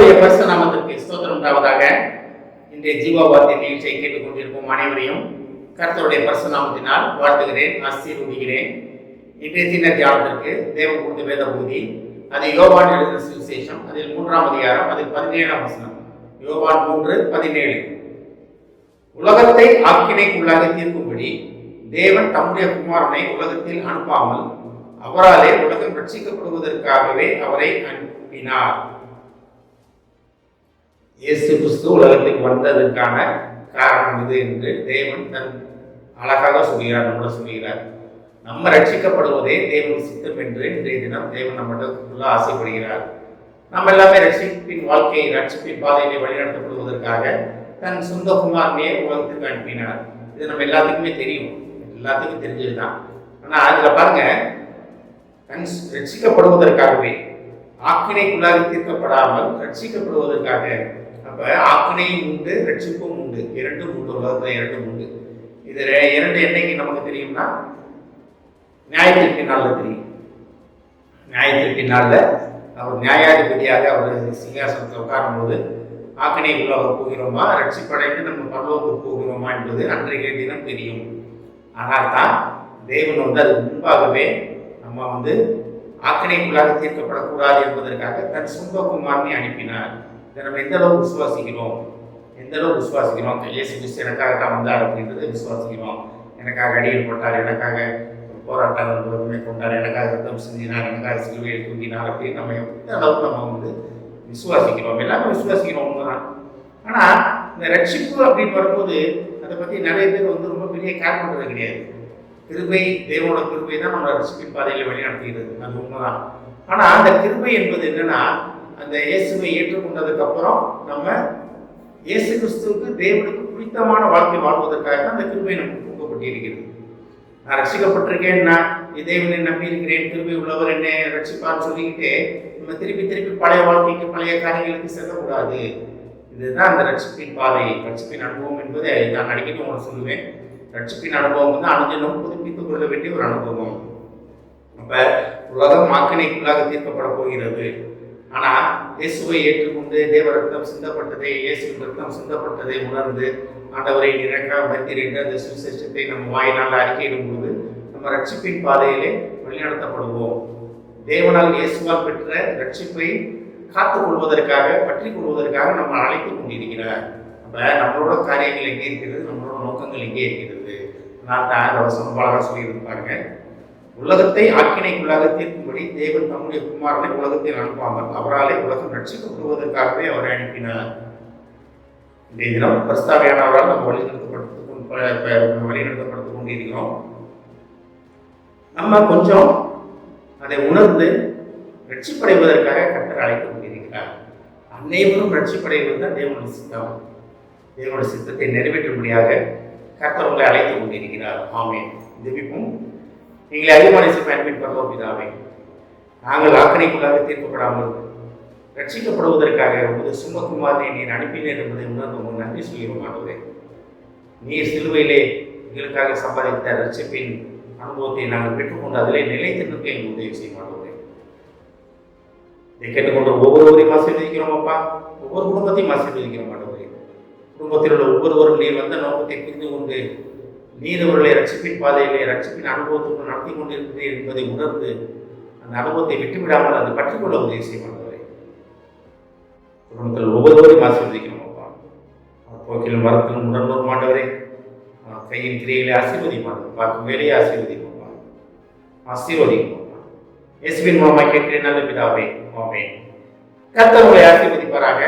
கர்த்தருடைய பரிசுத்த நாமத்திற்கு ஸ்தோத்திரம் உண்டாவதாக. இன்றைய ஜீவ வார்த்தை நிகழ்ச்சியை கேட்டுக் கொண்டிருக்கும் அனைவரையும் கர்த்தருடைய பரிசுத்த நாமத்தினால் வாழ்த்துகிறேன், ஆசீர்வதிக்கிறேன். இன்றைய சின்ன தியானத்திற்கு தேவன் கொடுத்த வேத பகுதி, அது யோவான் எழுதின சுவிசேஷம், அதில் 3ஆம் அதிகாரம், அதில் 17ஆம் வசனம். யோவான் 3:17. உலகத்தை ஆக்கினைக்குள்ளாக தீர்க்கும்படி தேவன் தம்முடைய குமாரனை உலகத்தில் அனுப்பாமல் அவராலே உலகம் ரட்சிக்கப்படுவதற்காகவே அவரை அனுப்பினார். இயேசு கிறிஸ்து உலகத்துக்கு வந்ததற்கான காரணம் இது என்று தேவன் தன் அழகாக சொல்கிறார், நம்மள சொல்கிறார். நம்ம ரட்சிக்கப்படுவதே தேவன் சித்தம் என்று இன்றைய தினம் தேவன் நம்மகிட்ட ஆசைப்படுகிறார். நம்ம எல்லாமே ரட்சிப்பின் வாழ்க்கையை, ரட்சிப்பின் பாதையிலே வழிநடத்தப்படுவதற்காக தன் சொந்த குமாரனையே உலகத்துக்கு அனுப்பினார். இது நம்ம எல்லாத்துக்குமே தெரியும், எல்லாத்துக்கும் தெரிஞ்சதுதான். ஆனா அதுல பாருங்க, தன் ரட்சிக்கப்படுவதற்காகவே, ஆக்கினைக்குள்ளாக தீர்க்கப்படாமல் ரட்சிக்கப்படுவதற்காக. அப்ப ஆக்கினையும் உண்டு, ரட்சிப்பும் உண்டு, இரண்டும் உண்டு. உலகத்துல இரண்டும் உண்டு. இது இரண்டு என்னைக்கு நமக்கு தெரியும்னா, நியாயத்திற்கு நாள்ல தெரியும். நியாயத்திற்கு நாள்ல அவர் நியாயாதிபதியாக அவர் சிங்காசனத்தில் உட்காரும் போது ஆக்கினைக்குள்ளாக போகிறோமா, ரட்சிப்படைந்து நம்ம பரலோகத்துக்கு போகிறோமா என்பது அன்றைய தினம் தெரியும். ஆனால் தான் தேவன் அதுக்கு முன்பாகவே நம்ம ஆக்கினைக்குள்ளாக தீர்க்கப்படக்கூடாது என்பதற்காக தன் சொந்த குமாரனை அனுப்பினார். இதை நம்ம எந்த அளவுக்கு விசுவாசிக்கிறோம், இயேசு கிறிஸ்து எனக்காக தான் வந்தார் அப்படின்றத விசுவாசிக்கிறோம். எனக்காக அடியில் போட்டார், எனக்காக போராட்டங்கள் கொண்டார், எனக்காக ரத்தம் சிந்தினார், எனக்காக சிலுவையில் தூங்கினார் அப்படின்னு நம்ம எந்த அளவுக்கு நம்ம விசுவாசிக்கிறோம். எல்லாமே விசுவாசிக்கிறோம், உண்மைதான். ஆனால் இந்த ரட்சிப்பு அப்படின்னு வரும்போது அதை பற்றி நிறைய பேர் ரொம்ப பெரிய கேர் பண்ணுறது கிடையாது. கிருபை, தேவனோட கிருபை தான் நம்ம ரட்சிப்பின் பாதையில் வழிநடத்துகிறது, அது உண்மைதான். ஆனால் அந்த கிருபை என்பது என்னன்னா, அந்த இயேசுவை ஏற்றுக்கொண்டதுக்கு அப்புறம் நம்ம இயேசு கிறிஸ்துவுக்கு, தேவனுக்கு பிடித்தமான வாழ்க்கை வாழ்வதற்காக தான் அந்த கிருபை நமக்கு கொடுக்கப்பட்டிருக்கிறது. நான் ரட்சிக்கப்பட்டிருக்கேன், நான் தேவனை நம்பி இருக்கிறேன், கிருபை உள்ளவர் என்னை ரட்சிப்பான்னு சொல்லிக்கிட்டு நம்ம திருப்பி திருப்பி பழைய வாழ்க்கைக்கு, பழைய காரியங்களுக்கு செல்லக்கூடாது. இதுதான் அந்த ரட்சிப்பின் பாதை, ரட்சிப்பின் அனுபவம் என்பதை நான் அடிக்கடி உங்களுக்கு சொல்லுவேன். ரட்சிப்பின் அனுபவம் அனுதினம் புதுப்பித்துக் கொள்ள வேண்டிய ஒரு அனுபவம். அப்ப உலகம் ஆக்கினைக்குள்ளாக தீர்க்கப்பட போகிறது. ஆனா இயேசுவை ஏற்றுக்கொண்டு தேவ ரத்தம் சிந்தப்பட்டதை, இயேசுவின் ரத்தம் சிந்தப்பட்டதை உணர்ந்து ஆண்டவரை நினைக்காம மறுத்தீர் என்ற அந்த சுவிசேஷத்தை நம்ம வாயினால் அறிக்கையிடும் போது நம்ம ரட்சிப்பின் பாதையிலே வழிநடத்தப்படுவோம். தேவனால் இயேசுவால் பெற்ற ரட்சிப்பை காத்துக் கொள்வதற்காக, பற்றி கொள்வதற்காக நம்ம அழைத்துக் கொண்டிருக்கிறார். அப்ப நம்மளோட காரியங்கள் எங்கே இருக்கிறது, நம்மளோட நோக்கங்கள் எங்கே இருக்கிறது? நான் தான் அந்த வசனம் அழகாக சொல்லியிருப்பாங்க. உலகத்தை ஆக்கினைக்குள்ளாக தீர்க்கும்படி தேவன் தம்முடைய குமாரனை உலகத்தில் அனுப்பாமல் அவராலே உலகம் ரட்சிக்கப்படுவதற்காகவே அவரை அனுப்பினார். இன்றைய தினம் பரிசுத்தாவியானவரால் நம்ம வழிநடத்தப்பட்டுக் கொண்டிருக்கிறோம். நம்ம கொஞ்சம் அதை உணர்ந்து ரட்சிப்படைவதற்காக கர்த்தர் அழைத்துக் கொண்டிருக்கிறார். அனைவரும் ரட்சிப்படைவது தான் தேவனுடைய சித்தம். தேவனுடைய சித்தத்தை நிறைவேற்றும்படியாக கர்த்தர் உங்களை அழைத்துக் கொண்டிருக்கிறார். ஆமென். ஜெபிப்போம். எங்களை அதிகமான பயன்படுத்த பிதாவே, நாங்கள் ஆக்கினைக்குள்ளாக தீர்க்கப்படாமல் ரட்சிக்கப்படுவதற்காக உமது சுமக்குமாரனை நீர் அனுப்பினீர் என்பதை உணர்ந்து உங்களுக்கு நன்றி சொல்லிட மாட்டோம். நீர் சிலுவையிலே எங்களுக்காக சம்பாதித்த ரட்சிப்பின் அனுபவத்தை நாங்கள் பெற்றுக்கொண்டு அதிலே நிலைத்து நிற்க எங்களுக்கு உதவி செய்ய மாட்டோம். இதை கேட்டுக்கொண்டு ஒவ்வொருவரையும் ஆசீர்வதிக்கிறோம் அப்பா, ஒவ்வொரு குடும்பத்தையும் ஆசீர்வதிக்கிற மாட்டோம். குடும்பத்தில் உள்ள ஒவ்வொருவரும் நீர் வந்த நோக்கத்தை புரிந்து கொண்டு நீர் அவர்களை ரட்சிப்பின் பாதையிலே, ரட்சிப்பின் அனுபவத்துக்கு நடத்தி கொண்டிருக்கிறீர் என்பதை உணர்ந்து அந்த அனுபவத்தை விட்டுவிடாமல் அதை பற்றிக்கொள்ள உதவி செய்ய மாட்டவரே. குடும்பத்தில் ஒவ்வொருவரையும் ஆசீர்வதிக்கணும் அப்பா. போக்கிலும் வரத்திலும் உணர்வு மாட்டவரே, கையின் கிரையிலே ஆசீர்வதி மாட்டோம், பார்க்கும் வேலையை ஆசீர்வதிப்போம்ப்பா, ஆசீர்வதிப்போம்ப்பா. இயேசுவின் மூலமாக கேட்கிறேன் நல்ல பிதாவே, ஆமென். கர்த்தர் உங்களை ஆசீர்வதிப்பாராக.